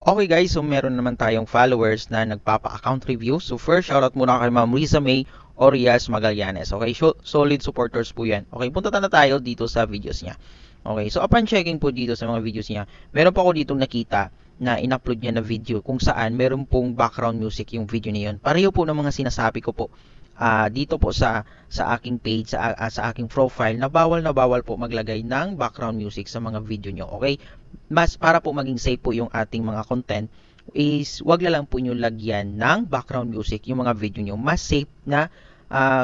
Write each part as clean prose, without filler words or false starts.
Okay guys, so meron naman tayong followers na nagpapa-account review. So first, shoutout muna kay Ma'am Riza May Orias Magallanes. Okay, solid supporters po yan. Okay, punta na tayo dito sa videos niya. Okay, so upon checking po dito sa mga videos niya, meron pa ako dito nakita na in-upload niya na video kung saan meron pong background music yung video na yun. Pareho po ng mga sinasabi ko po dito po sa aking page, sa aking profile, na bawal po maglagay ng background music sa mga video nyo. Okay? Mas para po maging safe po yung ating mga content is wag na lang po nyo lagyan ng background music yung mga video nyo. Mas safe na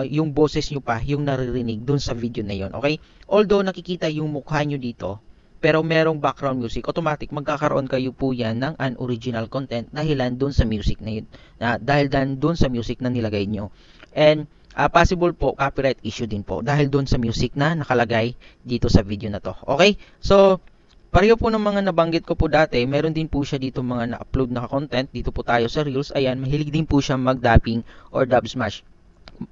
yung boses nyo pa yung naririnig dun sa video na yun. Okay? Although nakikita yung mukha nyo dito, pero merong background music, automatic magkakaroon kayo po yan ng unoriginal content dahilan dun sa music na yun. Dahil dun sa music na nilagay nyo. And possible po copyright issue din po dahil dun sa music na nakalagay dito sa video na to. Okay? So, pareho po ng mga nabanggit ko po dati, meron din po siya dito mga na-upload na content. Dito po tayo sa Reels. Ayan, mahilig din po siya mag-dubbing or dub smash.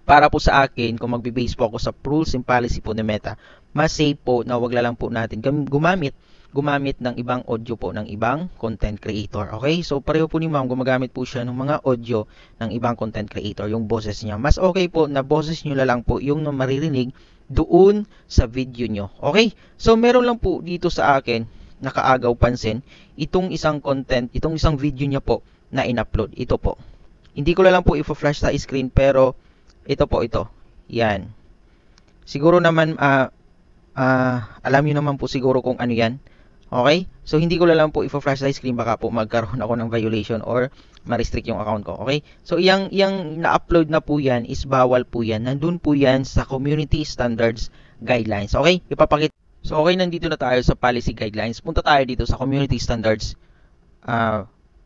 Para po sa akin, kung magbe-base po ako sa rules and policy po ni Meta, mas safe po na wag lang po natin gumamit ng ibang audio po ng ibang content creator. Okay? So, pareho po ni Ma'am, gumagamit po siya ng mga audio ng ibang content creator, yung boses niya. Mas okay po na boses nyo lang po yung maririnig doon sa video nyo. Okay? So, meron lang po dito sa akin nakaagaw pansin itong isang video niya po na in-upload. Ito po. Hindi ko lang po i-flash sa screen, pero ito. Yan. Siguro naman, alam niyo naman po siguro kung ano yan. Okay? So, hindi ko lang po i-flash sa screen. Baka po magkaroon ako ng violation or ma-restrict yung account ko. Okay? So, yung na-upload na po yan is bawal po yan. Nandun po yan sa Community Standards Guidelines. Okay? Ipapakita. So, okay, nandito na tayo sa Policy Guidelines. Punta tayo dito sa Community Standards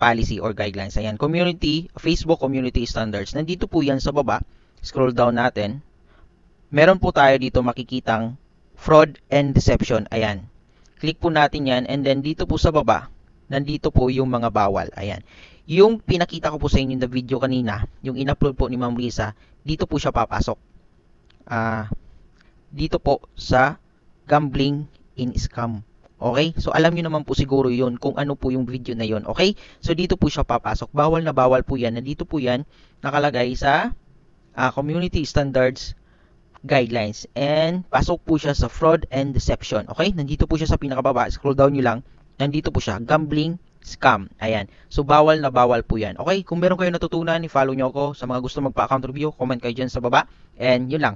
Policy or Guidelines. Ayan, Facebook Community Standards. Nandito po yan sa baba. Scroll down natin. Meron po tayo dito makikitang fraud and deception. Ayan. Click po natin yan, and then dito po sa baba, nandito po yung mga bawal. Ayan. Yung pinakita ko po sa inyo na video kanina, yung in-upload po ni Ma'am Risa, dito po siya papasok. Dito po sa gambling in scam. Okay? So, alam nyo naman po siguro yun kung ano po yung video na yun. Okay? So, dito po siya papasok. Bawal na bawal po yan. Nandito po yan nakalagay sa Community Standards Guidelines. And pasok po siya sa fraud and deception. Okay? Nandito po siya sa pinakababa. Scroll down nyo lang. Nandito po siya. Gambling scam. Ayan. So, bawal na bawal po yan. Okay? Kung meron kayo natutunan, i-follow nyo ako. Sa mga gusto magpa-account review, comment kayo dyan sa baba. And yun lang.